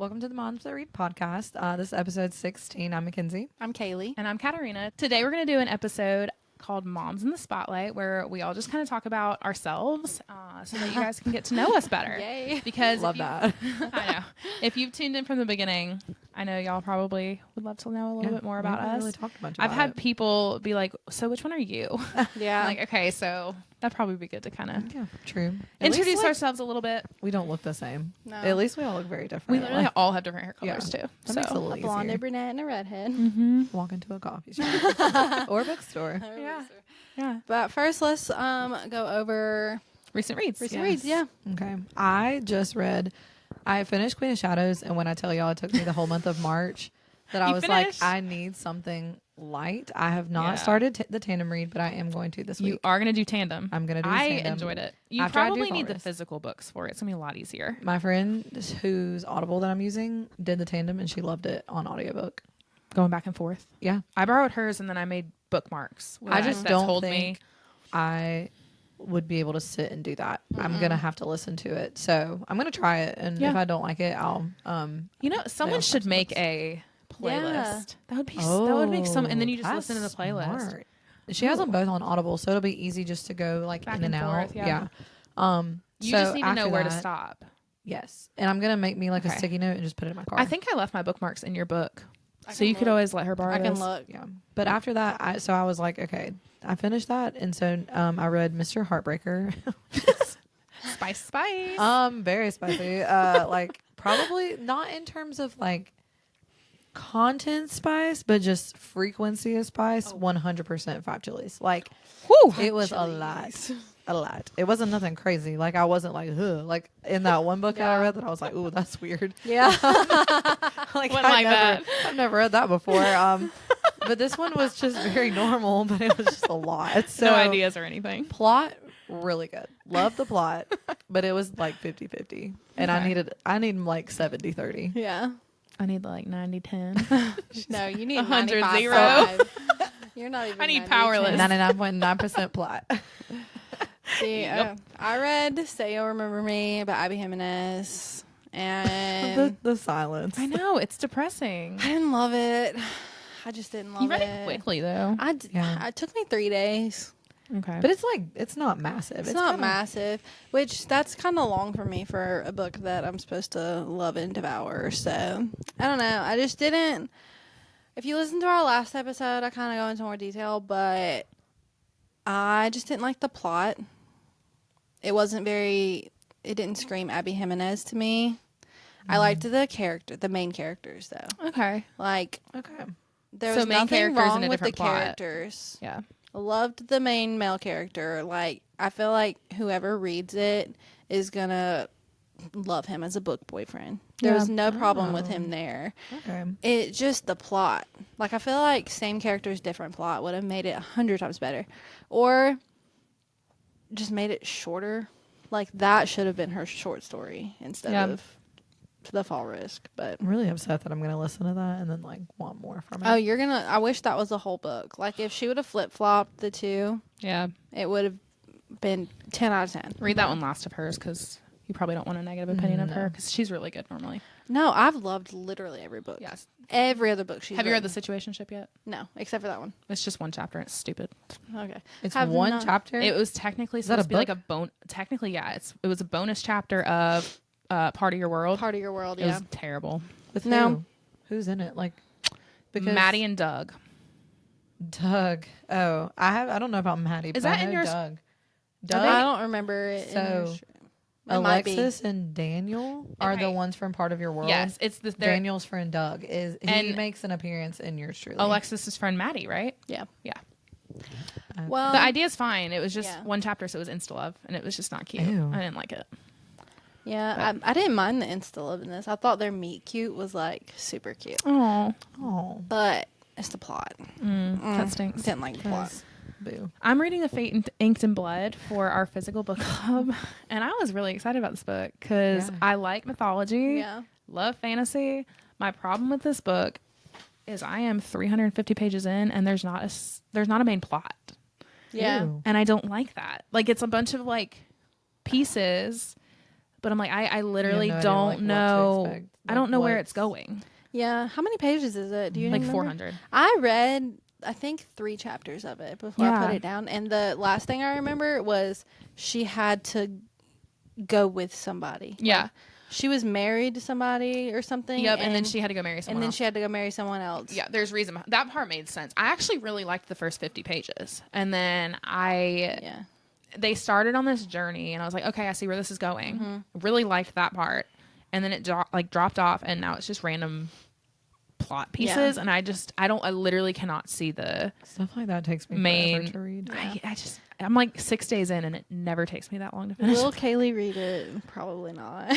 welcome to the Moms That Read podcast. This is episode 16. I'm McKenzie. I'm Kaylee. And I'm Katarina. Today we're going to do an episode called Moms in the Spotlight, where we all just kind of talk about ourselves so that you guys can get to know us better. Yay. Because Love that. I know. If you've tuned in from the beginning, I know y'all probably would love to know a little bit more about us. Really talked much I've about had people be like, so which one are you? Yeah. Like, okay, so that'd probably be good to kind of true. introduce ourselves a little bit. We don't look the same. No. At least we all look very different. We literally all have different hair colors too. That makes it a So little a blonde, easier. a brunette, and a redhead. mm-hmm. Walk into a coffee shop or a bookstore. Yeah. But first, let's go over Recent reads. recent reads. Yeah. Okay. I finished Queen of Shadows, and when I tell y'all it took me the whole month of March, that I You was finished? like, I need something light. I have not Yeah. started the tandem read, but I am going to this You week. are going to do tandem. I'm going to do I tandem. enjoyed it. You After I do probably need the Forest. physical books for it. It's going to be a lot easier. My friend whose Audible that I'm using did the tandem, and she loved it on audiobook. Going back and forth. Yeah. I borrowed hers and then I made bookmarks. I just that don't told think I would be able to sit and do that. I'm gonna have to listen to it, so I'm gonna try it, and Yeah. if I don't like it, I'll You know, someone all should types of make books. a playlist. Yeah. That would make some, and then you just that's listen to the playlist. smart. She has them both on Audible, so it'll be easy just to go like Back in and and out. forth, yeah. You So just need to know after where to that- stop. Yes, and I'm gonna make me like a Okay. sticky note and just put it in my car. I think I left my bookmarks in your book, I so can you could look. always let her borrow I can those. look. yeah. But after that, I was like, okay, I finished that, and so I read Mr. Heartbreaker. Spice. Very spicy. Like probably not in terms of like content spice, but just frequency of spice. 100% 5 chilies. Like Whew. it was a lot. It wasn't nothing crazy. Like I wasn't like, ugh. Like in that one book that I read that I was like, ooh, that's weird. Yeah. Like Wouldn't like that. I've never read that before. But this one was just very normal, but it was just a lot. So No ideas or anything. plot really good. Love the plot, but it was like 50-50. And Okay. I need like 70-30. Yeah. I need like 90-10. No, you need 100 95. zero. You're not even. I need 90, powerless. 99.9% plot. See, Yep. I read "Say You'll Remember Me" by Abby Jimenez, and the silence. I know, it's depressing. I didn't love it. I just didn't love You read it quickly though. Yeah. It took me 3 days. Okay. But it's like, it's not massive. It's not kinda- massive, which that's kind of long for me for a book that I'm supposed to love and devour. So I don't know. I just didn't. If you listen to our last episode, I kind of go into more detail, but I just didn't like the plot. It wasn't very. It didn't scream Abby Jimenez to me. I liked the main characters though. okay. Like Okay. there So was main nothing characters wrong in a with the different plot. characters. Yeah. Loved the main male character. Like, I feel like whoever reads it is gonna love him as a book boyfriend. There Yeah. was no problem with Oh. him there. Okay. It just the plot. Like, I feel like same characters, different plot would have made it 100 times better, or just made it shorter. Like, that should have been her short story instead Yeah. of The Fall Risk. But I'm really upset that I'm going to listen to that and then like want more from it. oh, you're gonna. I wish that was the whole book. Like, if she would have flip flopped the two, Yeah. it would have been 10 out of 10. Read that one last of hers because you probably don't want a negative opinion of her No. because she's really good normally. No, I've loved literally every book. Yes. Every other book she's Have you read written. The Situationship yet? No, except for that one. It's just one chapter and it's stupid. Okay. It's have one not- chapter. It was technically that supposed a to be like book? a technically, yeah. It was a bonus chapter of Part of Your World. Part of Your World, It yeah. was terrible. With No. who? Who's in it? Like, because Maddie and Doug. Doug. Oh, I don't know about Maddie. Is but I that in know yours? Doug. I Doug, don't remember it. in your So, stream. It might be. Alexis and Daniel are the Okay. ones from Part of Your World. Yes, it's the Daniel's friend Doug he And- makes an appearance in yours truly. Alexis's friend Maddie, right? Yeah. Yeah. Okay. Well, The idea is fine. It was just yeah. one chapter, so it was insta love, and it was just not cute. Ew. I didn't like it. yeah, I didn't mind the insta love in this. I thought their meet cute was like super cute, Oh, Oh, but it's the plot. that stinks. Didn't like the plot. that's- boo. I'm reading The Fate Inked in Blood for our physical book club, and I was really excited about this book because Yeah. I like mythology, Yeah. love fantasy. My problem with this book is I am 350 pages in, and there's not a main plot, Yeah. Ew. and I don't like that. Like, it's a bunch of like pieces, but I'm like, I literally no idea, don't like, what to know. expect. I don't Like, know where what's- it's going. Yeah. How many pages is it? Do you Like remember? 400. I read, I think, 3 chapters of it before I Yeah. put it down. And the last thing I remember was she had to go with somebody. Yeah. Like, she was married to somebody or something. Yep. And then she had to go marry someone And then else. she had to go marry someone else. Yeah, there's reason. That part made sense. I actually really liked the first 50 pages. And then they started on this journey and I was like, okay, I see where this is going. Really liked that part. And then it dropped off and now it's just random plot pieces. And I literally cannot see the Stuff like that takes me main forever to read. I'm like 6 days in and it never takes me that long to finish. Will Kaylee read it? Probably not.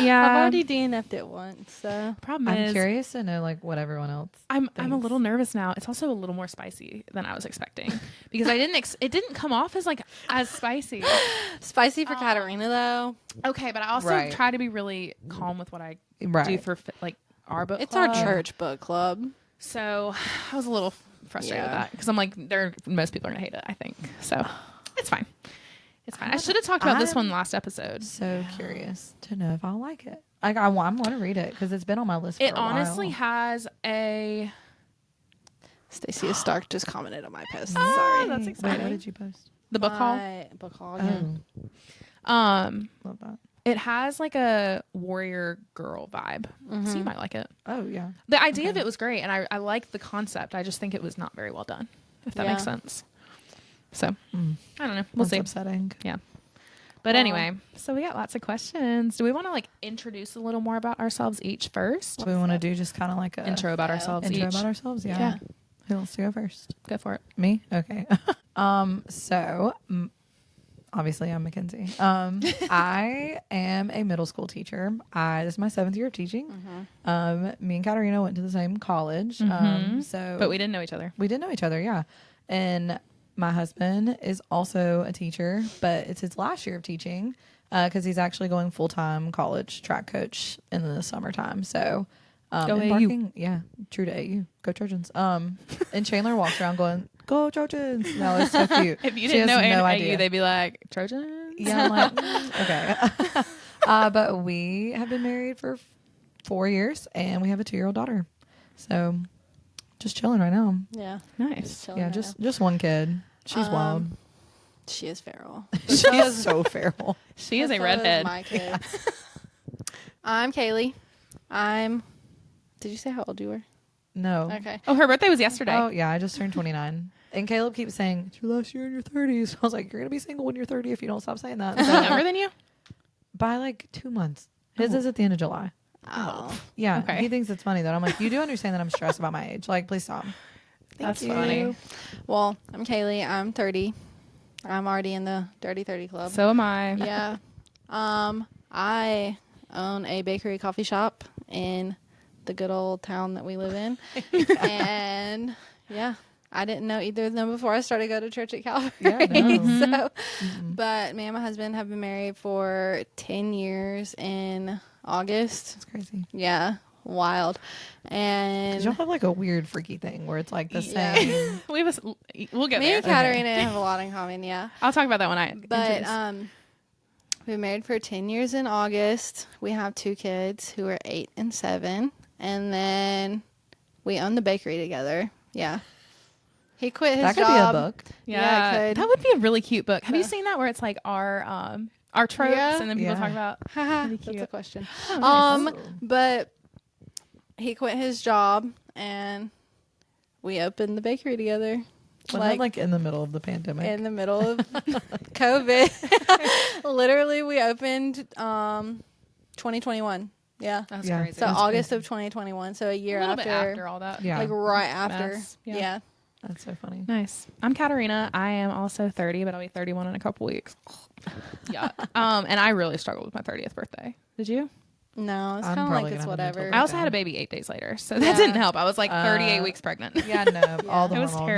Yeah. I've already DNF'd it once, so. Problem I'm is, curious to know like what everyone else. I'm a thinks. little nervous now. It's also a little more spicy than I was expecting because I didn't. It didn't come off as like as spicy. Spicy for Katarina, though. Okay, but I also Right. try to be really calm with what I do Right. for like our book. It's our club. church book club. So I was a little frustrated with Yeah. that because I'm like, most people are gonna hate it. I think so. It's fine. It's fine. I should have talked about this one last episode. So curious to know if I'll like it. Like I want to read it because it's been on my list. For It a while. honestly has a. Stacey Stark just commented on my post. Ah, Sorry. that's Wait, exciting. what did you post? The book haul. My book haul, yeah. Oh, love that. It has like a warrior girl vibe, so you might like it. Oh yeah. The idea of it was great, and I liked the concept. I just think it was not very well done, if that makes Yeah. sense. So I don't know. We'll That's see. upsetting. Yeah. But anyway, so we got lots of questions. Do we want to like introduce a little more about ourselves each first? So we want to do just kind of like a Intro about ourselves intro each. about ourselves. Yeah. Yeah. Who wants to go first? Go for it. Me? Okay. Obviously I'm McKenzie. I am a middle school teacher. This is my 7th year of teaching. Me and Katarina went to the same college. But we didn't know each other. We did know each other, yeah. And my husband is also a teacher, but it's his last year of teaching because he's actually going full-time college track coach in the summertime. So Go embarking, yeah, true to AU. Go Trojans. And Chandler walks around going, "Go Trojans!" No, it's so cute. If you She didn't has know no AU, idea. they'd be like, Trojans? Yeah, I'm like, okay. But we have been married for 4 years, and we have a 2-year-old daughter. So just chilling right now. Yeah. Nice. Chilling Yeah, right just one kid. She's wild. now. She is feral. She is so feral. She is a So redhead. my kids. I'm Kaylee. Did you say how old you were? No. Okay. Oh, her birthday was yesterday. Oh, yeah, I just turned 29. And Caleb keeps saying, it's your last year in your 30s. I was like, you're going to be single when you're 30 if you don't stop saying that. Is he So, younger than you? by like 2 months. His is at the end of July. Oh. Yeah. Okay. He thinks it's funny that I'm like, you do understand that I'm stressed about my age. Like, please stop. That's you. funny. Well, I'm Kaylee. I'm 30. I'm already in the Dirty 30 Club. So am I. Yeah. I own a bakery coffee shop in the good old town that we live in. And yeah, I didn't know either of them before I started going to church at Calvary. Yeah, no. But me and my husband have been married for 10 years in August. It's crazy. Yeah. Wild. 'Cause And y'all have like a weird freaky thing where it's like the Yeah. same. We'll get me there. and Katarina have a lot in common. Yeah. I'll talk about that when I But introduce. we've been married for 10 years in August. We have 2 kids who are 8 and 7. And then we own the bakery together. Yeah. He quit his That could job. be a book. yeah, it could. That would be a really cute book. Have you seen that where it's like our tropes Yeah. and then people Yeah. talk about Haha, That'd be that's a cute. question. nice. But he quit his job and we opened the bakery together. Wasn't that, like in the middle of the pandemic. in the middle of COVID. Literally, we opened 2021. Yeah. that's Yeah. crazy. So That's August crazy. of 2021. So a year a little after, bit after all that. Yeah. like right after. Mess. Yeah. Yeah. That's so funny. Nice. I'm Katarina. I am also 30, but I'll be 31 in a couple weeks. Yeah. And I really struggled with my 30th birthday. Did you? No, it's I'm kind of probably like gonna it's have a whatever. mental I also Okay. had a baby 8 days later, so that Yeah. didn't help. I was like 38 weeks pregnant. Yeah, no. All the It was hormones.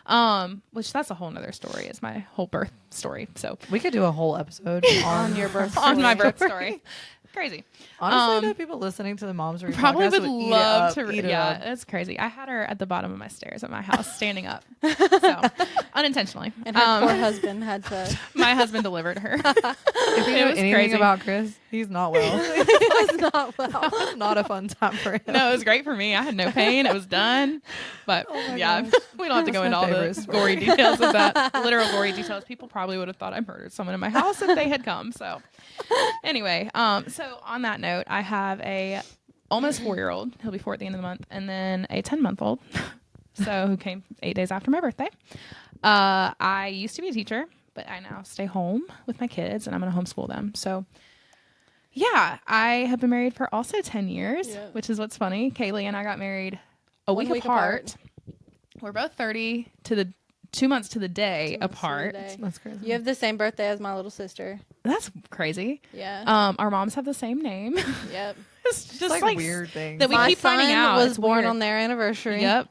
terrible. Which that's a whole nother story. Is my whole birth story. So We could do a whole episode on your birth on my story. birth story. Crazy. Honestly, the people listening to the Moms Read Probably podcast would eat love it up, to. eat it Yeah, up. it's crazy. I had her at the bottom of my stairs at my house, standing up. So, unintentionally. And her poor husband had to. My husband delivered her. If you know anything crazy. about Chris, he's not well. It was not well. That was not a fun time for him. No, it was great for me. I had no pain. It was done. But yeah, we don't have to go That's into my all favorite the story. gory details of that. Literal gory details. People probably would have thought I murdered someone in my house if they had come. So anyway, so on that note, I have a almost 4-year-old. He'll be 4 at the end of the month, and then a 10-month-old. So who came 8 days after my birthday. I used to be a teacher, but I now stay home with my kids, and I'm going to homeschool them. So yeah, I have been married for also 10 years, which is what's funny. Kaylee and I got married a week apart. We're both 30 to the 2 months to the day apart. That's crazy. You have the same birthday as my little sister. That's crazy. Yeah. Our moms have the same name. Yep. It's just like weird things. that we My keep finding son out. was It's born weird. on their anniversary. Yep.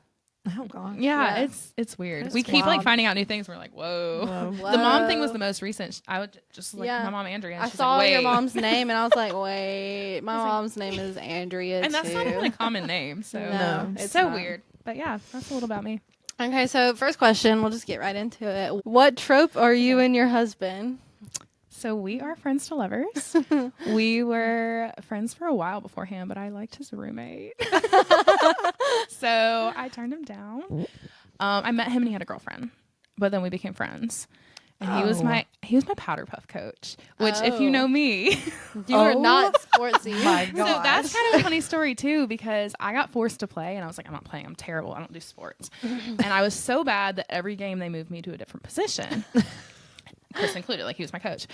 Oh god. Yeah, it's weird. That's We keep like wild. finding out new things. We're like, whoa. Whoa. The mom thing was the most recent. I would just like Yeah. my mom Andrea. And I she's saw like, your wait. mom's name and I was like, wait, my mom's name is Andrea And that's too. not even a common name. So No, it's it's so not. weird. But yeah, that's a little about me. Okay, so first question, we'll just get right into it. What trope are you and your husband? So we are friends to lovers. We were friends for a while beforehand, but I liked his roommate. So I turned him down. I met him and he had a girlfriend, but then we became friends. And he was my powder puff coach, which if you know me, You are not sportsy. My so god. that's kind of a funny story too, because I got forced to play and I was like, I'm not playing. I'm terrible. I don't do sports. And I was so bad that every game they moved me to a different position. Chris included, like he was my coach.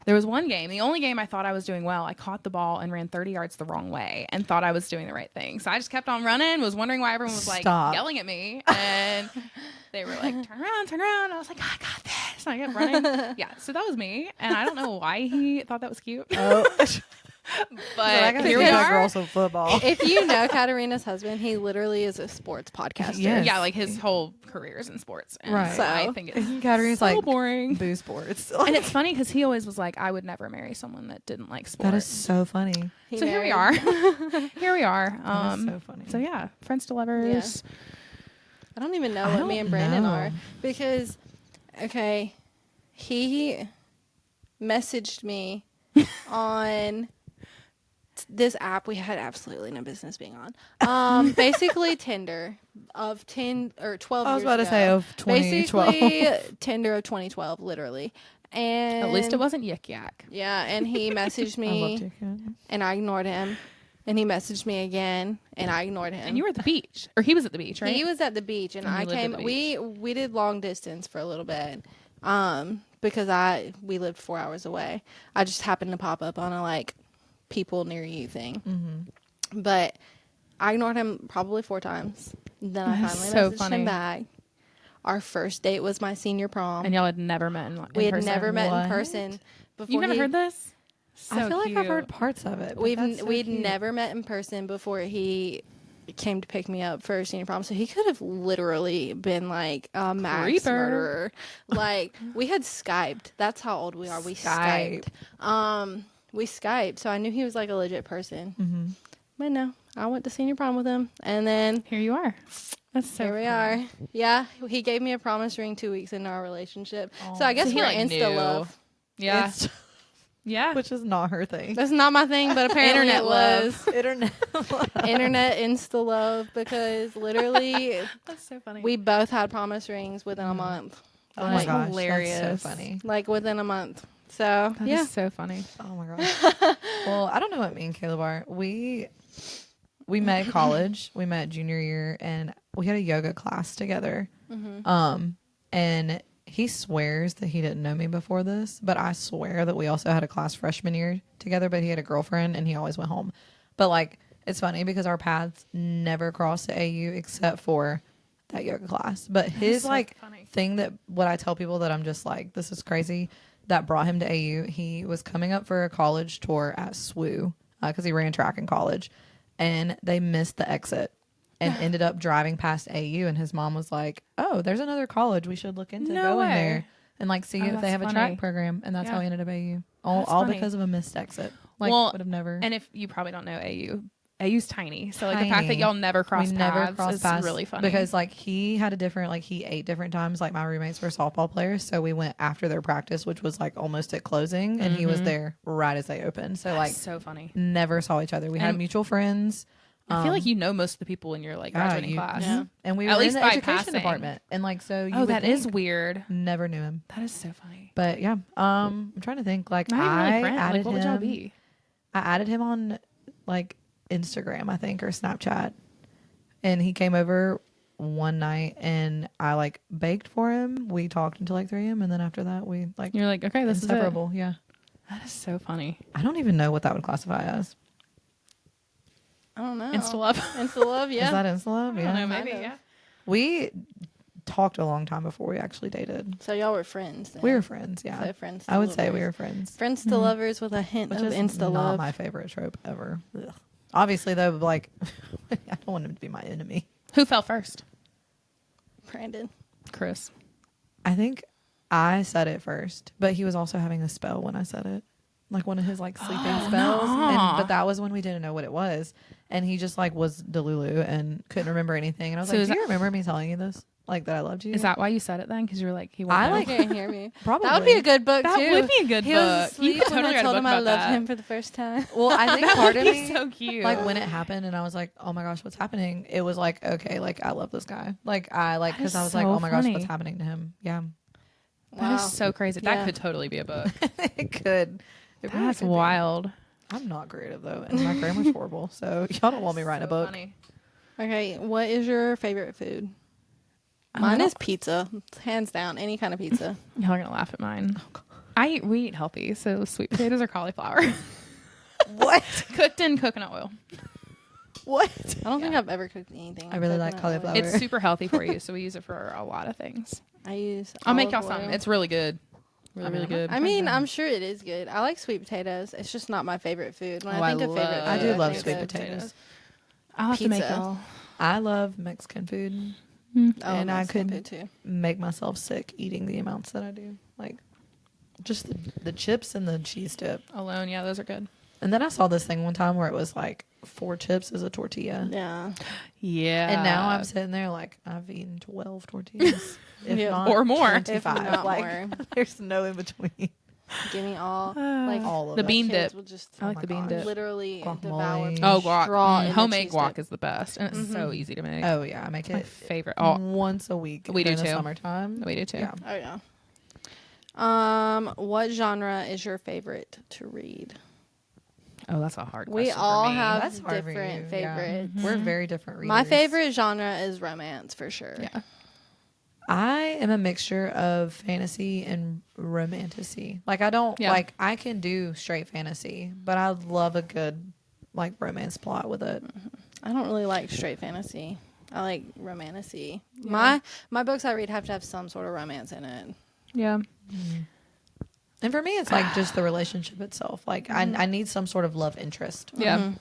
There was one game, the only game I thought I was doing well, I caught the ball and ran 30 yards the wrong way and thought I was doing the right thing. So I just kept on running, was wondering why everyone was like yelling at me. And they were like, turn around, turn around. And I was like, I got this. And I kept running. Yeah, so that was me. And I don't know why he thought that was cute. Oh. But here we are. girls some football. If you know Katarina's husband, he literally is a sports podcaster. Yes. yeah, like his whole career is in sports. And Right. so I think it's Katarina's so like boring. boo sports. And it's funny because he always was like, I would never marry someone that didn't like sports. That is so funny. So here we are. Here we are. That is so funny. So yeah, friends to lovers. I don't even know I what me don't and Brandon know. are because, okay, he messaged me on this app we had absolutely no business being on. Basically Tinder of 10 or 12 I was years about to ago. say of 2012. Basically Tinder of 2012, literally. And At least it wasn't Yik Yak. Yeah, and he messaged I loved me you. and I ignored him. And he messaged me again and I ignored him. And you were at the beach, or he was at the beach, right? He was at the beach and And I you lived at came. the We did long distance for a little bit, because we lived 4 hours away. I just happened to pop up on a like people near you thing, but I ignored him probably 4 times. Then I That's finally so messaged funny. him back. Our first date was my senior prom. And y'all had never met in We had person. never met What? in person. Before You've never he- heard this? So I feel like I've cute. heard parts of it. but We'd that's so we'd cute. never met in person before he came to pick me up for senior prom. So he could have literally been like a max Creeper. murderer. Like we had Skyped. That's how old we are. We Skyped. We Skyped. So I knew he was like a legit person. Mm-hmm. But no, I went to senior prom with him, and then Here you are. That's so here we funny. are. Yeah, he gave me a promise ring 2 weeks into our relationship. Oh. So I guess So he, we're like, insta knew. love. Yeah. It's- Yeah. which is not her thing. That's not my thing, but apparently Internet it love. was. Internet. Internet insta love, because literally That's so funny. we both had promise rings within a month. Oh my That's gosh, hilarious. that's so funny. Like within a month. So That yeah. is so funny. Oh my gosh. Well, I don't know what me and Caleb are. We met at college. We met junior year, and we had a yoga class together. And he swears that he didn't know me before this, but I swear that we also had a class freshman year together. But he had a girlfriend, and he always went home. But like, it's funny because our paths never crossed at AU except for that yoga class. But his so like funny. thing that what I tell people that I'm just like, this is crazy, that brought him to AU. He was coming up for a college tour at SWU because he ran track in college, and they missed the exit and ended up driving past AU. And his mom was like, "Oh, there's another college we should look into No going way. there and like see Oh, if they that's have a funny. track program." And that's how Yeah. he ended up AU. All That's funny. because of a missed exit. Like, Well, would have never. And if you probably don't know, AU's tiny. So like the fact that y'all never cross paths is really funny. Because like he had a different, like he ate different times. Like my roommates were softball players. So we went after their practice, which was like almost at closing. And he was there right as they opened. So like That's so funny. Never saw each other. We had mutual friends. I feel like you know most of the people in your like graduating class. Yeah. And we At were least in the by education passing. department. And like so you Oh, would that is think weird. never knew him. That is so funny. But yeah. I'm trying to think. Like Not even really friends. added Like, what would y'all be? I added him on like Instagram, I think, or Snapchat. And he came over one night and I like baked for him. We talked until like 3 a.m. and then after that we like You're like, okay, this inseparable. is it. Yeah. That is so funny. I don't even know what that would classify as. I don't know. Insta love. Insta love, yeah. Is that insta love? I Yeah. don't know, maybe, Kind of. yeah. We talked a long time before we actually dated. So y'all were friends then. We were friends, yeah. So friends to I would say we lovers. were friends. Friends to lovers with a hint Which of is Insta not love. my favorite trope ever. Ugh. Obviously, though, like, I don't want him to be my enemy. Who fell first? Brandon. Chris. I think I said it first, but he was also having a spell when I said it. Like one of his like sleeping spells. But that was when we didn't know what it was. And he just like was Delulu and couldn't remember anything. And I was So like, is do you remember me telling you this? Like that I loved you? Is that why you said it then? Because you were like, he won't I know. like- Can't hear me. Probably. That would be a good book That too. would be a good He was book. asleep You could when totally I write a told book him I about loved that. him for the first time. Well, I think That part would of be me, so cute. like when it happened and I was like, oh my gosh, what's happening? It was like, okay, like I love this guy. Like I like, That because is I was like, so oh my gosh, funny. what's happening to him? Yeah. That is so crazy. Yeah. That could totally be a book. It could. It really That's could be. wild. I'm not creative though, and my grammar's horrible. So y'all don't want me writing a book. Funny. Okay, what is your favorite food? Mine is pizza, hands down. Any kind of pizza. Y'all are gonna laugh at mine. We eat healthy, so sweet potatoes or cauliflower, What? cooked in coconut oil. What? I don't think I've ever cooked anything. I really like coconut oil. cauliflower. It's super healthy for you, so we use it for a lot of things. I use. I'll make y'all olive some. oil. It's really good. Really good. I mean, I'm sure it is good. I like sweet potatoes. It's just not my favorite food. When Oh, I think I of favorite love- food, I do love think sweet of potatoes. I'll have to make Pizza. y'all. I love Mexican food, Oh, and I Mexican could food too. make myself sick eating the amounts that I do. Like, just the chips and the cheese dip. Alone, yeah, those are good. And then I saw this thing one time where it was like 4 chips is a tortilla. Yeah. Yeah. And now I'm sitting there like I've eaten 12 tortillas, if Yeah. not Or more. 25. If not like, more. There's no in between. Give me all. Like All of The it. bean kids dip. will just I like my the bean gosh. dip. literally Guacamole. devour. Oh, guac. straw in the Homemade cheese guac dip. is the best, and it's so easy to make. Oh yeah, I make My it favorite. Oh, once a week. We do during the too. summertime. we do too. Yeah. Oh yeah. What genre is your favorite to read? Oh, that's a hard We question all for me. have That's hard for different you, yeah. favorites. We're very different readers. My favorite genre is romance for sure. Yeah. I am a mixture of fantasy and romantasy. Like I don't Yeah. like I can do straight fantasy, but I love a good like romance plot with it. I don't really like straight fantasy. I like romantasy. My books I read have to have some sort of romance in it. Yeah. And for me, it's like just the relationship itself. Like I need some sort of love interest. Yeah.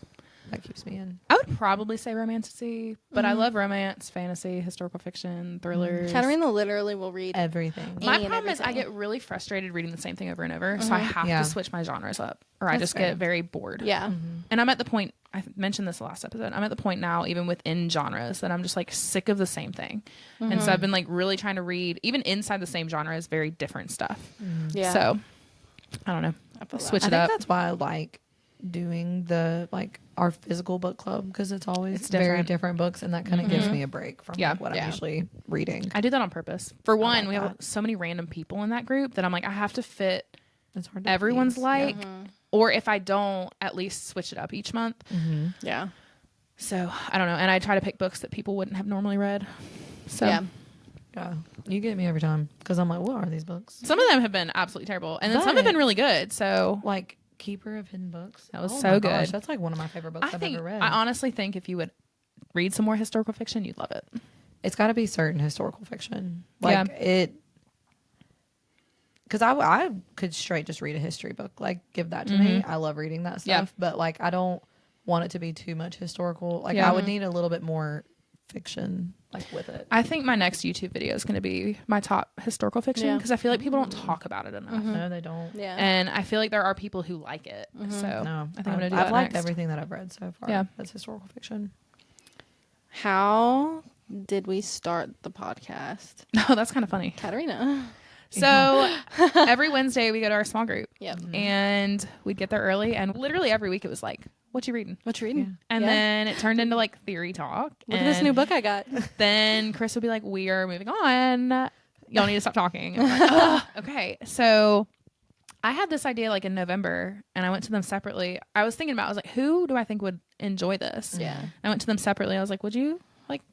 That keeps me in. I would probably say romantasy, but I love romance, fantasy, historical fiction, thrillers. Katarina literally will read. Everything. My any and problem is I everything. get really frustrated reading the same thing over and over, so I have Yeah. to switch my genres up, or I That's just fair. get very bored. Yeah. And I'm at the point, I mentioned this last episode, I'm at the point now, even within genres, that I'm just like sick of the same thing. And so I've been like really trying to read, even inside the same genres, very different stuff. Yeah. So I don't know. I feel that. Switch I it think up. that's why I like doing the like our physical book club because it's always It's very different. different books and that kind of gives me a break from Yeah. like, what Yeah. I'm usually reading. I do that on purpose. For one, like we have that. so many random people in that group that I'm like, I have to fit It's hard to everyone's please. like, or if I don't, at least switch it up each month. Yeah. So I don't know. And I try to pick books that people wouldn't have normally read. So Yeah. Yeah, you get me every time because I'm like, what are these books? some of them have been absolutely terrible. And then some have But- been really good. So Like Keeper of Hidden Books. That was Oh so my good. gosh, that's like one of my favorite books I've ever read. I honestly think if you would read some more historical fiction, you'd love it. It's got to be certain historical fiction. Like it. Because I could straight just read a history book. Like, give that to me. I love reading that stuff. Yeah. But, like, I don't want it to be too much historical. Like, Yeah. I would need a little bit more fiction like with it. I think my next YouTube video is going to be my top historical fiction because I feel like people don't talk about it enough. No, they don't. Yeah. And I feel like there are people who like it. So No, I think I'm going to do that I've liked next. everything that I've read so far. Yeah. That's historical fiction. How did we start the podcast? No, that's kind of funny. Katarina. So every Wednesday we go to our small group. Yep. And we'd get there early, and literally every week it was like, "What you reading?" What you reading? Yeah. And Yeah. then it turned into like theory talk. Look at this new book I got. Then Chris would be like, "We are moving on. Y'all need to stop talking." And I'm like, "Ugh, okay." So I had this idea like in November, and I went to them separately. I was thinking about, I was like, who do I think would enjoy this? Yeah. I went to them separately. I was like, would you like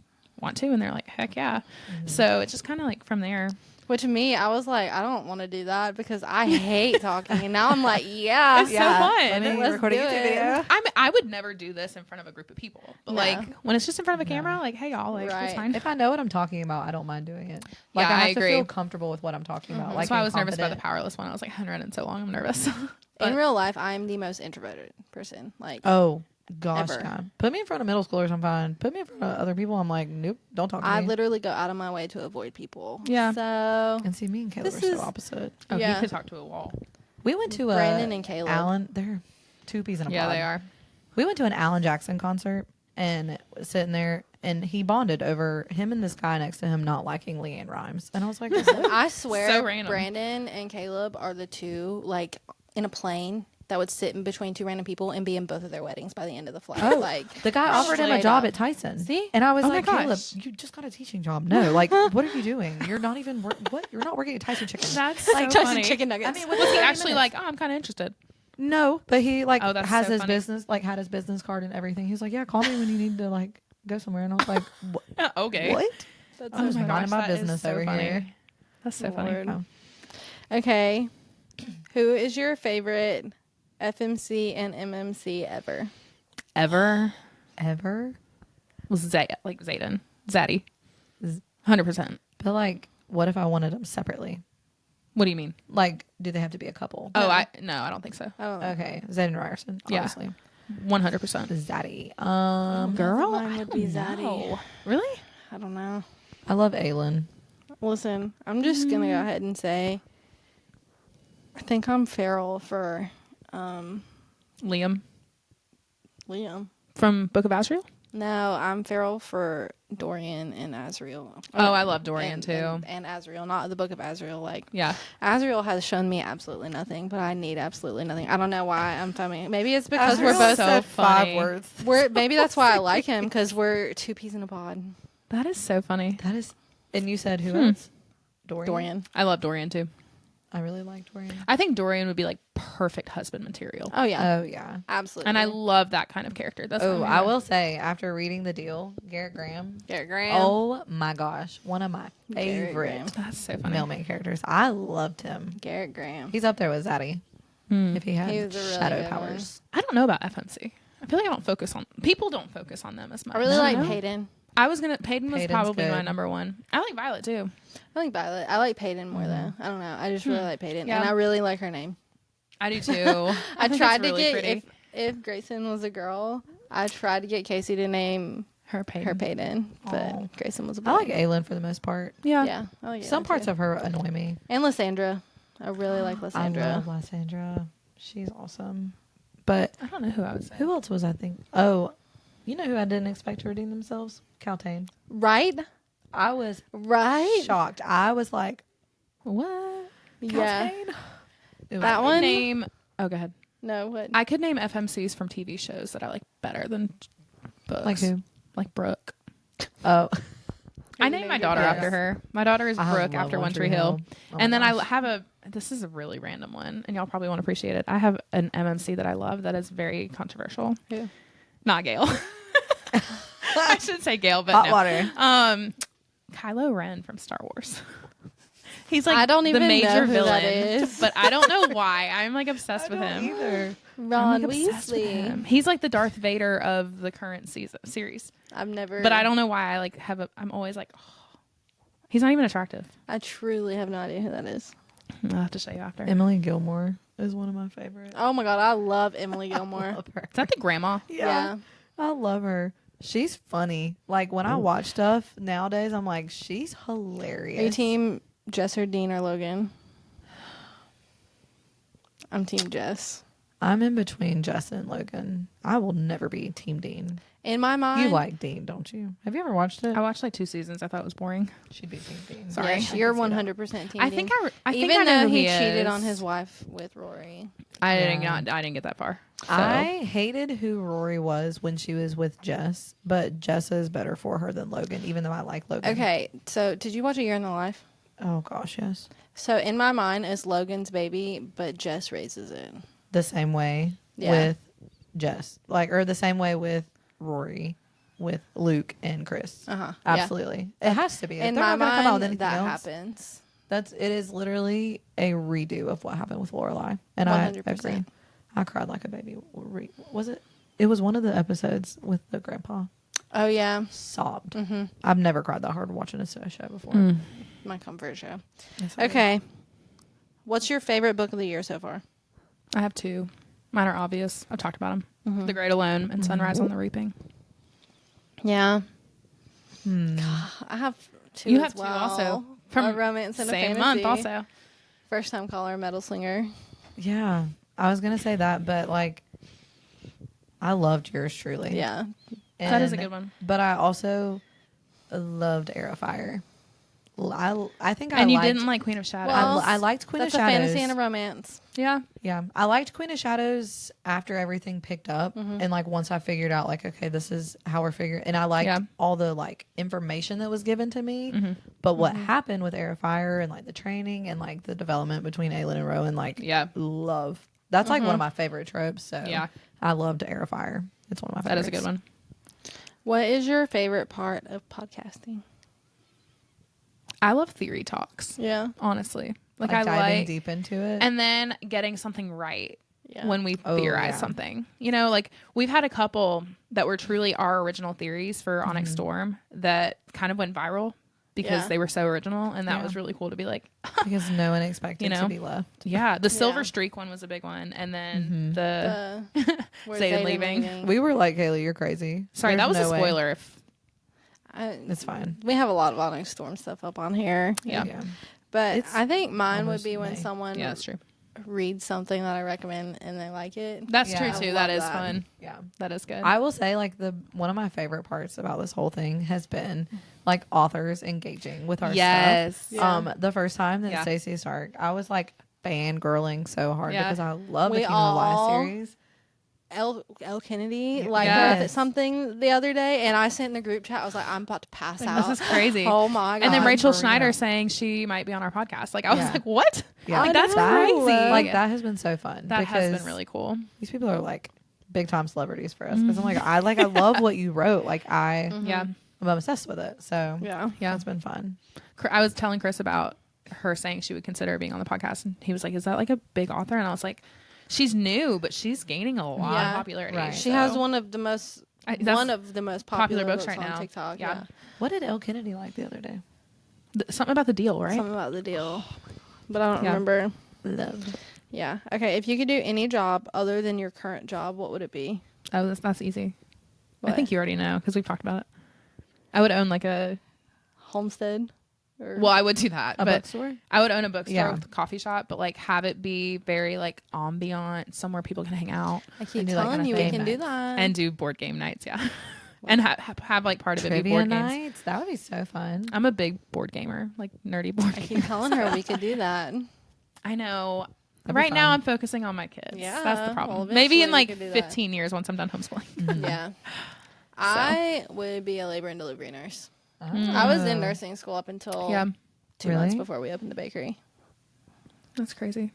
want to? And they're like, heck yeah. So it's just kind of like from there. Which me, I was like, I don't want to do that because I hate talking. And now I'm like, yeah. It's so fun. Let me Let's record a do YouTube it. video. I would never do this in front of a group of people, but No. like when it's just in front of a camera, like, hey y'all, like Right. it's fine. If I know what I'm talking about, I don't mind doing it. Like Yeah, I have I to agree. feel comfortable with what I'm talking about. Like That's why I and was nervous about the confident. powerless one. I was like, I haven't read it in so long. I'm nervous. In But- real life, I'm the most introverted person. Like, Oh gosh, Ever. yeah. Put me in front of middle schoolers, I'm fine. Put me in front of other people, I'm like, nope, don't talk to I me. literally go out of my way to avoid people. Yeah. So, And see, me and Kayla This are so is- opposite. Oh, Yeah. you could talk to a wall. We went to Brandon and Caleb. Alan. They're two peas in a Yeah, pod. they are. We went to an Alan Jackson concert and was sitting there, and he bonded over him and this guy next to him not liking Leanne Rhymes. And I was like, is that- I swear, So random. Brandon and Caleb are the two, like, in a plane that would sit in between two random people and be in both of their weddings by the end of the flight. Oh, Like, the guy offered him a straight job up. at Tyson. See? And I was Oh my like, Caleb, gosh. you just got a teaching job. No, like, what are you doing? You're not even, what? You're not working at Tyson Chicken. That's Like, so Tyson funny. chicken nuggets. I mean, Was he actually like, oh, I'm kind of interested? No, but he like Oh, that's has so his funny. business, like had his business card and everything. He was like, yeah, call me when you need to like go somewhere. And I was like, Okay. what? That's I was so minding funny. my that is business so over funny. here. That's so funny. Lord. Oh. Okay. Who is your favorite FMC and MMC ever? Ever Ever? was Zayden. Zaddy. Z- 100%. But like, what if I wanted them separately? What do you mean? Like, do they have to be a couple? Oh, I don't think so. I don't know. Okay, Zed and Ryerson, Yeah. obviously. 100%. Zaddy. Girl, Mine I would don't be Zaddy. know. Really? I don't know. I love Aylin. Listen, I'm just going to go ahead and say I think I'm feral for Liam Liam. from Book of Azrael? No, I'm feral for Dorian and Azrael. Oh, I love Dorian too. And Azrael, not the Book of Azrael. Like, Yeah. Azrael has shown me absolutely nothing, but I need absolutely nothing. I don't know why I'm filming. Maybe it's because Azrael we're both so said funny. 5 words. maybe that's why I like him, because we're two peas in a pod. That is so funny. That is, and you said who else? Dorian. I love Dorian too. I really like Dorian. I think Dorian would be like perfect husband material. Oh yeah, Oh yeah. absolutely. And I love that kind of character. That's Oh, what I'm I here. will say after reading The Deal, Garrett Graham. Garrett Graham. Oh my gosh, one of my Garrett favorite Graham. That's so funny. mailman characters. I loved him. Garrett Graham. He's up there with Zaddy. If he had He was a really shadow good powers. I don't know about FMC. I feel like I don't focus on people don't focus on them as much. I really like No. Peyton. I was gonna Peyton was Peyton's probably my good. number one. I like Violet too. I like Violet. I like Peyton more though. I don't know. I just really like Peyton, Yeah. and I really like her name. I do too. I think tried it's to really get pretty. if Grayson was a girl, I tried to get Casey to name her Peyton. her Peyton, but Aw. Grayson was a boy. I like Aylin for the most part. Yeah. Yeah, I like Some Aiden, parts too. of her annoy me. and Lysandra. I really like I Lysandra. love Lysandra. She's awesome. But I don't know who I would say. who else was I think? Oh, you know who I didn't expect to redeem themselves? Caltane. Right? I was Right? shocked. I was like, What? Yeah. Caltane? It was That I one? could name. Oh, go ahead. No, what? I could name FMCs from TV shows that I like better than books. Like who? Like Brooke. Oh, I you named name my your daughter kids? after her. My daughter is I Brooke love after One One Tree Tree Hill. Hill. Oh my And then gosh. I have a. This is a really random one, and y'all probably won't appreciate it. I have an MMC that I love that is very controversial. Who? Not Gail. I should say Gail, but hot no. water. Kylo Ren from Star Wars. He's like I don't the even major know who villain, that is. but I don't know why. I'm like obsessed with him. Either. I'm Ron like obsessed with Weasley. him. He's like the Darth Vader of the current series. I've never. But I don't know why I like have a. I'm always like, oh, he's not even attractive. I truly have no idea who that is. I'll have to show you after. Emily Gilmore is one of my favorites. Oh my god, I love Emily I Gilmore. love her. Is that the grandma? Yeah. I love her. She's funny. Like when I watch stuff nowadays, I'm like, she's hilarious. Are you team Jess or Dean or Logan? I'm team Jess. I'm in between Jess and Logan. I will never be team Dean. In my mind, You like Dean, don't you? Have you ever watched it? I watched like 2 seasons. I thought it was boring. She'd be team Dean. Sorry. yes, I you're can see that. 100% team I Dean. think I think Even I know though who he he cheated is. on his wife with Rory. I Yeah. didn't get that far. So. I hated who Rory was when she was with Jess, but Jess is better for her than Logan, even though I like Logan. Okay, so did you watch A Year in the Life? Oh gosh, yes. So in my mind, it's Logan's baby, but Jess raises it. The same way Yeah. with Jess, or the same way with Rory, with Luke and Chris. Uh-huh. Absolutely, it has to be. If In they're my not gonna come out with mind, anything that else, happens. it is literally a redo of what happened with Lorelai, and 100%. I agree. I cried like a baby. Was it? It was one of the episodes with the grandpa. Oh yeah, Sobbed. mm-hmm. I've never cried that hard watching a show before. My comfort show. Yes, I did. Okay, what's your favorite book of the year so far? I have 2. Mine are obvious. I've talked about them. Mm-hmm. The Great Alone and Sunrise on the Reaping. Yeah, Hmm. I have 2. You as have 2 well. also. A From romance and a same fantasy. month also. First time caller, Metal Slinger. Yeah, I was gonna say that, but like, I loved yours truly. Yeah, That is a And- good one. But I also loved Air of Fire. I think I And you liked, didn't like Queen of Shadows. Well, I liked Queen that's of a Shadows. fantasy and a romance. Yeah. Yeah, I liked Queen of Shadows after everything picked up, and like once I figured out like, okay, this is how we're figuring, and I liked Yeah. all the like information that was given to me. But what happened with Air of Fire and like the training and like the development between Aelin and Rowan, like Yeah. love. That's like one of my favorite tropes. So Yeah. I loved Air of Fire. It's one of my That favorites. is a good one. What is your favorite part of podcasting? I love theory talks, Yeah, honestly. Like Like I diving like deep into it. and then getting something right yeah. when we Oh, theorize yeah. something. You know, like we've had a couple that were truly our original theories for Onyx Storm that kind of went viral because Yeah. they were so original, and that Yeah. was really cool to be like, because no one expected You know? to be left. yeah. The Silver Yeah. Streak one was a big one, and then the Where's Zayden Zayden leaving. We were like, Kaylee, you're crazy. sorry, There's that was no a way. spoiler. If It's fine. We have a lot of Onyx Storm stuff up on here. yeah, But It's I think mine would almost be when May. someone yeah, that's true. reads something that I recommend and they like it. That's Yeah. true I too. love That is that. fun. Yeah. That is good. I will say, like, one of my favorite parts about this whole thing has been like authors engaging with our Yes. stuff. Yeah. The first time that Yeah. Stacey Stark, I was like fangirling so hard Yeah. because I love the We King of the Lies all- series. L Kennedy Yeah. like Yes. birthed something the other day, and I sent in the group chat. I was like, I'm about to pass out. This is crazy. Oh my god! And then Rachel for Schneider real. saying she might be on our podcast. Like I was Yeah. like, what? Yeah, Like that's know. crazy. Like that has been so fun. That has because been really cool. These people are like big time celebrities for us because I'm like, I love what you wrote. Like I'm Yeah. obsessed with it. So Yeah. Yeah. it's been fun. I was telling Chris about her saying she would consider being on the podcast, and he was like, "Is that like a big author?" And I was like, "She's new, but she's gaining a lot Yeah. of popularity. Right. She so- has one of the most popular books right on now. TikTok. Yeah. What did Elle Kennedy like the other day? Something about the deal, right? Something about the deal, but I don't Yeah. remember. Love. Yeah. Okay. If you could do any job other than your current job, what would it be? Oh, that's easy. What? I think you already know because we've talked about it. I would own like a. Homestead. Or Well, I would do that, A but bookstore? I would own a bookstore Yeah. with a coffee shop, but like have it be very like ambient, somewhere people can hang out I keep And do that telling kind of you we thing. can do that. and do board game nights. Yeah, and have like part of it be Trivia board games. nights. That would be so fun. I'm a big board gamer, like nerdy board. I gamer. keep telling her we could do that. I know. That'd be Right now, fun. I'm focusing on my kids. Yeah, That's the well, problem. eventually Maybe in we like could do that. 15 years once I'm done homeschooling. Yeah. I would be a labor and delivery nurse. Oh. I was in nursing school up until Yeah, 2 Really? months before we opened the bakery. that's crazy.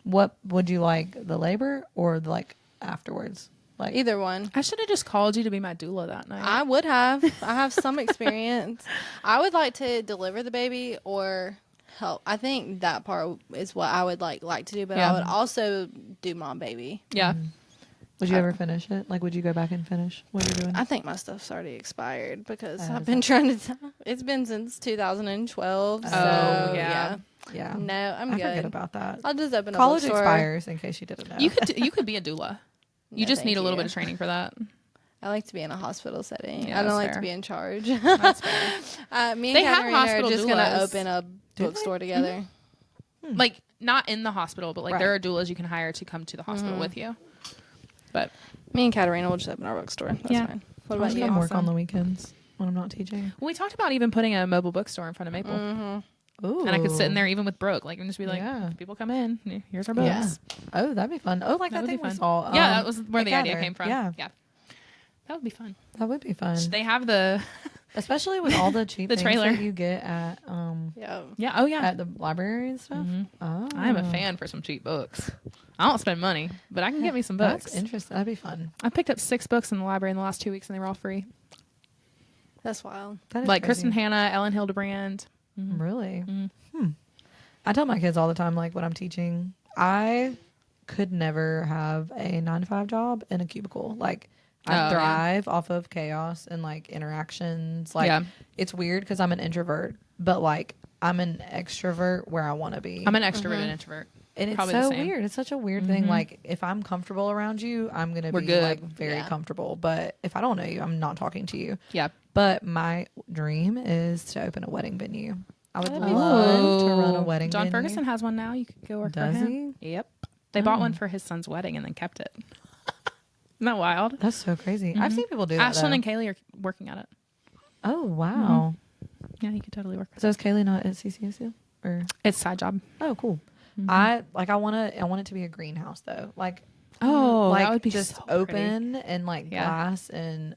What would you like, the labor or the, like afterwards? Like Either one. I should have just called you to be my doula that night. I would have. I have some experience. I would like to deliver the baby or help. I think that part is what I would like to do, but Yeah. I would also do mom baby. yeah. would you ever finish it? Like would you go back and finish what you're doing? I think my stuff's already expired because Oh, I've is been that- trying to. It's been since 2012. So, Oh, yeah. yeah. No, I'm I good. forget about that. I'll just open a College bookstore. expires in case you didn't know. You could be a doula. You No, just thank need a little you. bit of training for that. I like to be in a hospital setting. Yeah, I don't that's like to fair. be in charge. That's fair. Me They and have Katarina are hospital just going to doulas. open a bookstore together. Like, not in the hospital, but, like, Right. there are doulas you can hire to come to the hospital with you. But Me and Katarina will just open our bookstore. That's Yeah. fine. What I'm about just you? gonna work Awesome. on the weekends when I'm not teaching. we talked about even putting a mobile bookstore in front of Maple. Ooh. And I could sit in there even with Brooke, like, and just be like, Yeah. people come in, here's our Yeah. books. Oh, that'd be fun. Oh, like that That would thing be we fun. saw. Yeah, that was where at the idea Gather. came from. Yeah, That would be fun. that would be fun. They have the Especially with all the cheap The things trailer. that you get at Yeah. at the library and stuff. Oh, I am a fan for some cheap books. I don't spend money, but I can get me some books. That's interesting. That'd be fun. I picked up 6 books in the library in the last 2 weeks, and they were all free. That's wild. That is Like crazy. Kristen Hanna, Ellen Hildebrand. Really? I tell my kids all the time, like when I'm teaching, I could never have a 9-to-5 job in a cubicle. Like I thrive off of chaos and like interactions. Like it's weird because I'm an introvert, but like I'm an extrovert where I want to be. I'm an extrovert and introvert. And it's Probably so the same. weird. It's such a weird thing. Like if I'm comfortable around you, I'm gonna We're be good. like very Yeah. comfortable. But if I don't know you, I'm not talking to you. Yeah. But my dream is to open a wedding venue. I would That'd be love to fun. run a wedding John venue. Ferguson has one now. You could go work Does for him. he? Yep. They bought one for his son's wedding and then kept it. Isn't that wild? That's so crazy. I've seen people do that. Ashlyn though. and Kaylee are working at it. Oh wow. Yeah, you could totally work. So is Kaylee not at CCSU? Or It's side job. oh, cool. I want it to be a greenhouse though. Like Oh, like that would be just so open and like Yeah. glass, and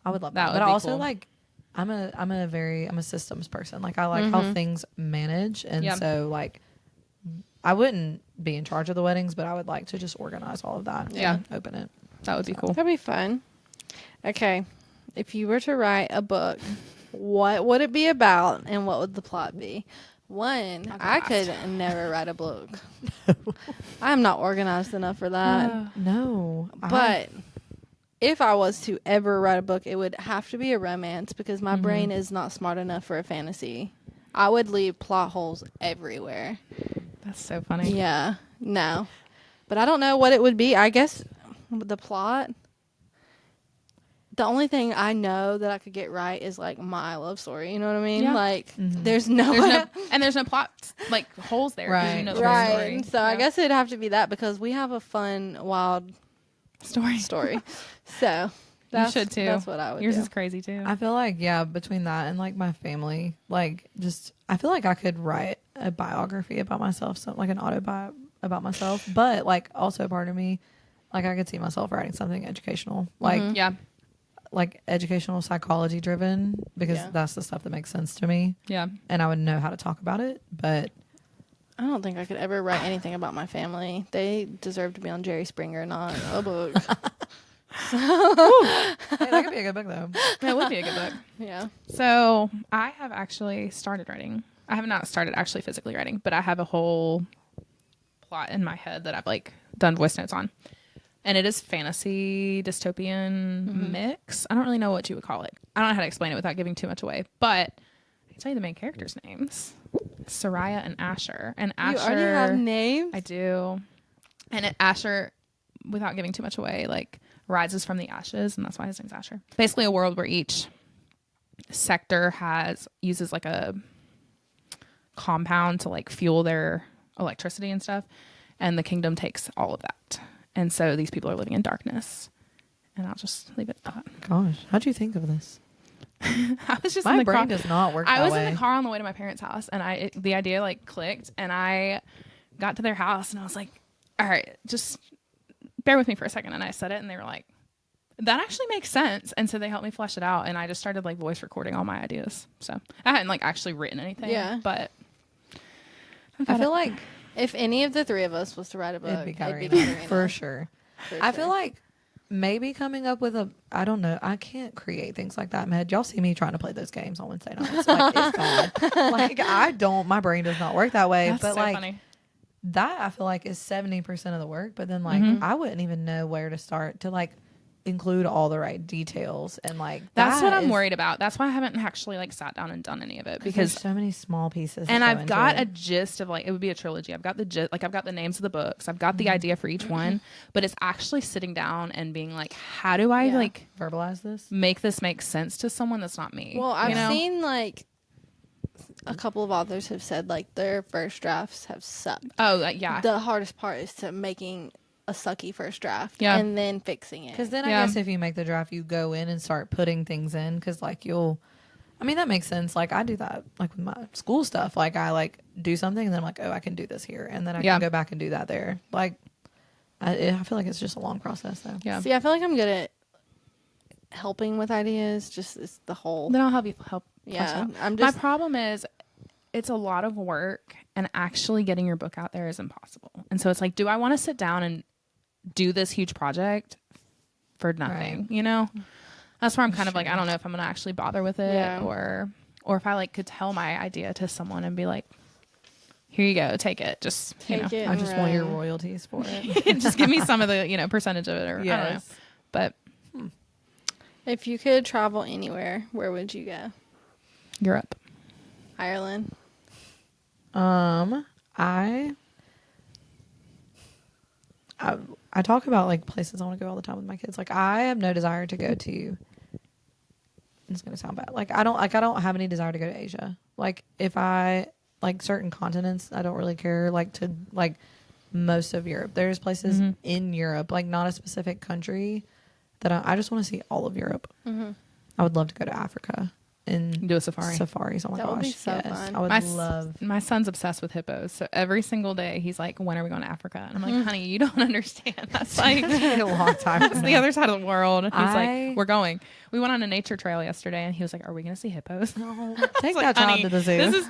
I would love That that. would But be also cool. like I'm a systems person. Like I like how things manage, and Yeah. so like I wouldn't be in charge of the weddings, but I would like to just organize all of that. Yeah. and open it. That would be cool. That'd be fun. Okay. If you were to write a book, what would it be about and what would the plot be? One, I could never write a book. I'm not organized enough for that. No, But if I was to ever write a book, it would have to be a romance because my brain is not smart enough for a fantasy. I would leave plot holes everywhere. That's so funny. Yeah. No. But I don't know what it would be. I guess the plot. The only thing I know that I could get right is like my love story. You know what I mean? Yeah. Like there's no There's no plot like holes there. 'cause Right. You know the right. story. And so I guess it'd have to be that because we have a fun, wild story. So that's, should too. That's what I would Yours do. is crazy too. I feel like between that and like my family, like just I feel like I could write a biography about myself, something like an autobi about myself. But like also part of me, like I could see myself writing something educational, like yeah. like educational psychology driven, because Yeah. that's the stuff that makes sense to me, Yeah. and I would know how to talk about it. But I don't think I could ever write anything about my family. They deserve to be on Jerry Springer, not a book. hey, that could be a good book though. That would be a good book. Yeah. So I have actually started writing. I have not started actually physically writing, but I have a whole plot in my head that I've like done voice notes on. And it is fantasy dystopian mix. I don't really know what you would call it. I don't know how to explain it without giving too much away. But I can tell you the main characters' names: Soraya and Asher. And Asher, You already have names? I do. And Asher, without giving too much away, like rises from the ashes, and that's why his name's Asher. Basically, a world where each sector uses like a compound to like fuel their electricity and stuff, and the kingdom takes all of that. And so these people are living in darkness. And I'll just leave it at that. Gosh, how'd you think of this? I was just My in the brain car. does not work. I that was way. in the car on the way to my parents' house, and the idea like clicked, and I got to their house, and I was like, "All right, just bear with me for a second." And I said it, and they were like, "That actually makes sense." And so they helped me flesh it out, and I just started like voice recording all my ideas. So I hadn't like actually written anything. Yeah. But I feel like If any of the three of us was to write a book, it'd be Katarina, Katarina. for sure. For I sure. feel like maybe coming up with I don't know. I can't create things like that in my head. Y'all see me trying to play those games on Wednesday nights. Like, it's bad. Like, my brain does not work that way. that's but so like, funny. that I feel like is 70% of the work. But then like, I wouldn't even know where to start to like include all the right details and like that's what I'm worried about. That's why I haven't actually like sat down and done any of it because there's so many small pieces. And I've got a gist of like it would be a trilogy. I've got the gist, like I've got the names of the books. I've got the idea for each one, but it's actually sitting down and being like, how do I like verbalize this? Make this make sense to someone that's not me? Well, I've seen like a couple of authors have said like their first drafts have sucked. Oh, yeah. The hardest part is to making a sucky first draft and then fixing it. Because then I guess if you make the draft, you go in and start putting things in because like that makes sense. Like I do that like with my school stuff. Like I like do something and then I'm like, oh, I can do this here. And then I can go back and do that there. Like I feel like it's just a long process though. Yeah. See, I feel like I'm good at helping with ideas. Just it's the whole. Then I'll help you help. Yeah. My problem is it's a lot of work and actually getting your book out there is impossible. And so it's like, do I want to sit down and do this huge project for nothing? Right. You know, that's where I'm kind of like, I don't know if I'm going to actually bother with it or if I like could tell my idea to someone and be like, here you go, take it. Just take it. I just want your royalties for it. Just give me some of the, percentage of it or I don't know. But if you could travel anywhere, where would you go? Europe. Ireland. I talk about like places I want to go all the time with my kids. Like I have no desire to go to. It's gonna sound bad. Like I don't have any desire to go to Asia. Like if I like certain continents, I don't really care. Like to like most of Europe. There's places in Europe, like not a specific country, that I just want to see all of Europe. I would love to go to Africa. And do a safari. Safaris. Oh my gosh. Would be so fun. I would love. My son's obsessed with hippos. So every single day he's like, when are we going to Africa? And I'm like, honey, you don't understand. That's like a long time. It's the other side of the world. And he's like, we're going. We went on a nature trail yesterday and he was like, are we going to see hippos? No. Take that child to the zoo.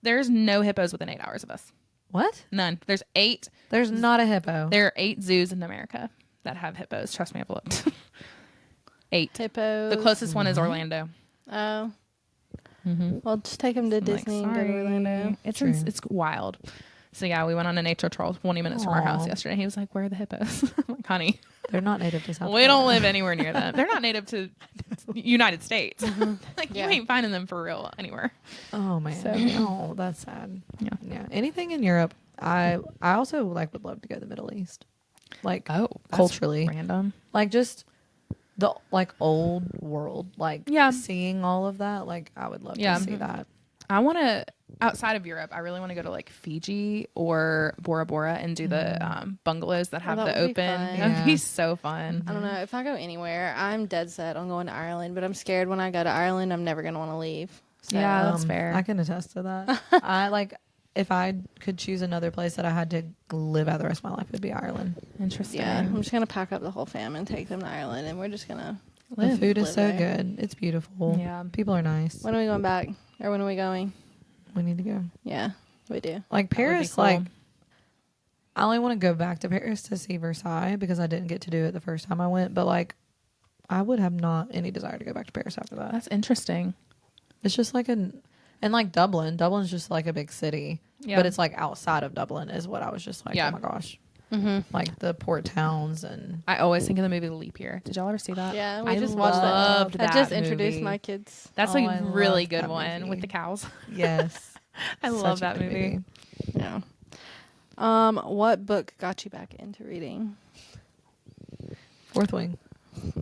There's no hippos within 8 hours of us. What? None. There's 8. There's not a hippo. There are 8 zoos in America that have hippos. Trust me, I've looked. 8. Hippos. The closest one is Orlando. Oh. Well, just take them to Disney and go to Orlando. It's wild. So yeah, we went on a nature trail 20 minutes from our house yesterday. He was like, where are the hippos? I'm like, honey, they're not native to South We don't live anywhere near them. They're not native to United States. Like you ain't finding them for real anywhere. Oh man. Oh, that's sad. Yeah. Anything in Europe. I also like would love to go to the Middle East. Like culturally. Random. Like just the like old world. Like seeing all of that. Like I would love to see that. I want to, outside of Europe, I really want to go to like Fiji or Bora Bora and do the bungalows that have the open. That'd be so fun. I don't know. If I go anywhere, I'm dead set on going to Ireland, but I'm scared when I go to Ireland, I'm never going to want to leave. So, yeah, that's fair. I can attest to that. I like, if I could choose another place that I had to live out the rest of my life, it'd be Ireland. Interesting. Yeah, I'm just going to pack up the whole fam and take them to Ireland, and we're just going to live. The food is so there. good. It's beautiful. Yeah. People are nice. When are we going back? Or when are we going? We need to go. Yeah, we do. Like Paris, cool. Like I only want to go back to Paris to see Versailles because I didn't get to do it the first time I went. But like, I would have not any desire to go back to Paris after that. That's interesting. It's just like and like Dublin. Dublin's just like a big city, but it's like outside of Dublin is what I was just like. Oh my gosh. Like the port towns and I always think of the movie Leap Year. Did y'all ever see that? Yeah, we just watched that. I just introduced my kids. That's like a really good one with the cows. Yes. I love that movie. Yeah. What book got you back into reading? Fourth Wing.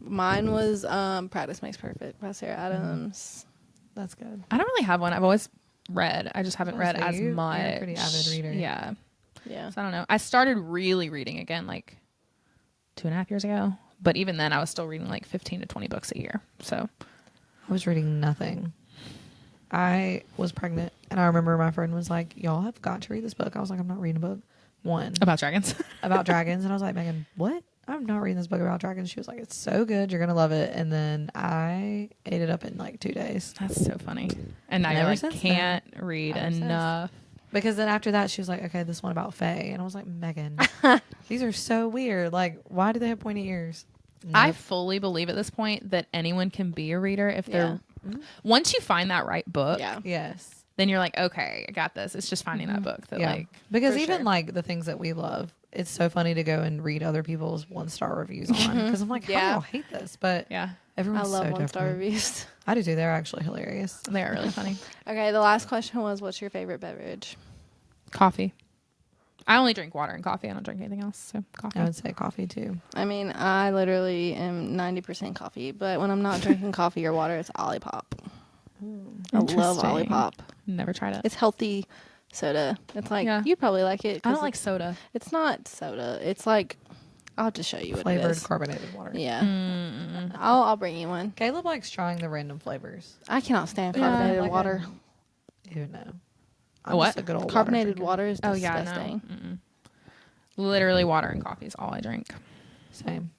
Mine was Practice Makes Perfect by Sarah Adams. That's good. I don't really have one. I've always read. I just haven't read as much. You're a pretty avid reader. Yeah. Yeah. So I don't know. I started really reading again like 2.5 years ago. But even then I was still reading like 15 to 20 books a year. So I was reading nothing. I was pregnant and I remember my friend was like, y'all have got to read this book. I was like, I'm not reading a book. About dragons. About dragons. And I was like, Megan, what? I'm not reading this book about dragons. She was like, it's so good. You're going to love it. And then I ate it up in like 2 days. That's so funny. And now you're like, can't read enough. Because then after that, she was like, okay, this one about Faye. And I was like, Megan, these are so weird. Like, why do they have pointy ears? Nope. I fully believe at this point that anyone can be a reader if they're... Once you find that right book, yes, then you're like, okay, I got this. It's just finding that book that like, because for even sure. like the things that we love, it's so funny to go and read other people's 1-star reviews on because I'm like, how do Yeah. y'all hate this? But yeah, everyone's I love so 1-star different. reviews. I do too. They're actually hilarious. they are really funny. Okay, the last question was, what's your favorite beverage? Coffee. I only drink water and coffee. I don't drink anything else. So coffee. I would say coffee too. I mean, I literally am 90% coffee, but when I'm not drinking coffee or water, it's Olipop. I love Interesting. Olipop. Never tried it. It's healthy soda. It's like, Yeah. you'd probably like it. I 'cause don't like soda. It's not soda. It's like, I'll have to show you what it Flavored is. carbonated water. Yeah. Mm-mm. I'll bring you one. Caleb likes trying the random flavors. I cannot stand Yeah, carbonated like water. Ew, no. A what? just a good old Carbonated drinker. water is Oh yeah, disgusting. no. Mm-mm. Literally water and coffee is all I drink. Same.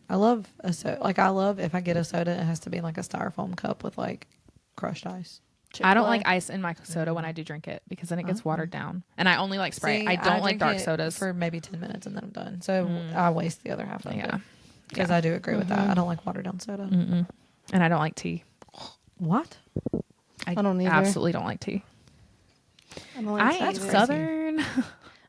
I love a soda. Like, I love if I get a soda, it has to be in like a styrofoam cup with like crushed ice. I don't Chick-fil-A. like ice in my soda when I do drink it because then it gets watered down. And I only like Sprite. See, I don't like drink dark it sodas. for maybe 10 minutes and then I'm done. So I waste the other half of Yeah. it. Because I do agree with that. I don't like watered down soda. Mm-mm. And I don't like tea. What? I don't either. Absolutely don't like tea. I don't like I tea am either. Southern.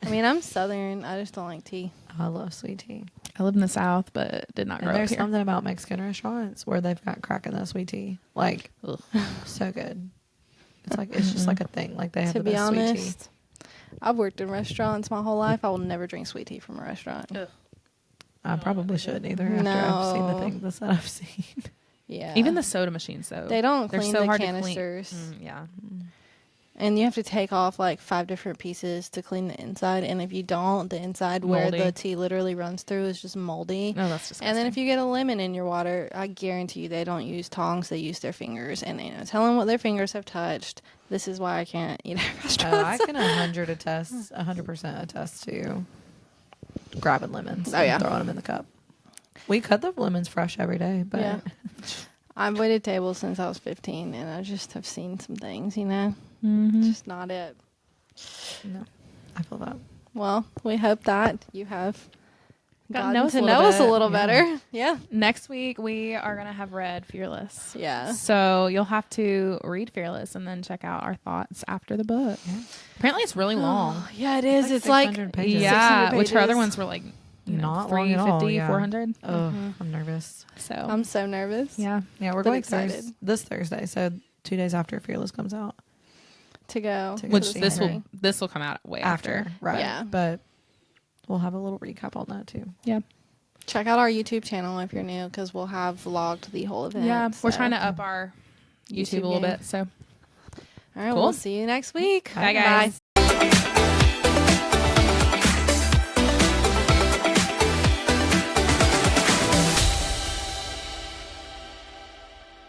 I mean, I'm Southern. I just don't like tea. I love sweet tea. I live in the South, but did not grow And up there's here. something about Mexican restaurants where they've got crack in that sweet tea. Like, Ugh. so good. It's like, it's just like a thing. Like, they have To the be best sweet tea. honest, I've worked in restaurants my whole life. I will never drink sweet tea from a restaurant. Ugh. I probably shouldn't either after I've seen the No. things that I've seen. Yeah. Even the soda machines, though. they don't They're clean so the hard canisters. to clean. Yeah. And you have to take off like 5 different pieces to clean the inside. And if you don't, the inside where Moldy. the tea literally runs through is just moldy. No, that's disgusting. And then if you get a lemon in your water, I guarantee you they don't use tongs, they use their fingers. And they tell them what their fingers have touched. This is why I can't eat at restaurants. I can 100% attest to grabbing lemons Oh, yeah. and throwing them in the cup. We cut the lemons fresh every day, but Yeah. I've waited tables since I was 15, and I just have seen some things, you know? Mhm. Just not it. no, I feel that. Well, we hope that you have Gotten gotten to a know little us a bit. little Yeah. better. Yeah. Next week, we are going to have read Fearless. Yeah. So you'll have to read Fearless and then check out our thoughts after the book. Yeah. Apparently, it's really long. Yeah, it is. It's like 600 pages. Yeah, 600 which her other pages. ones were like, Not long at all, 350, yeah. 400. Oh, I'm nervous. So, I'm so nervous yeah. Yeah, we're But going excited. this Thursday, so 2 days after Fearless comes out. to go. To go Which see this her. will come out way after. Right. Yeah. But we'll have a little recap on that too. Yeah. Check out our YouTube channel if you're new, because we'll have vlogged the whole event. Yeah. We're so- trying to up our YouTube a little game. bit. So, All right, Cool. we'll see you next week. bye, guys.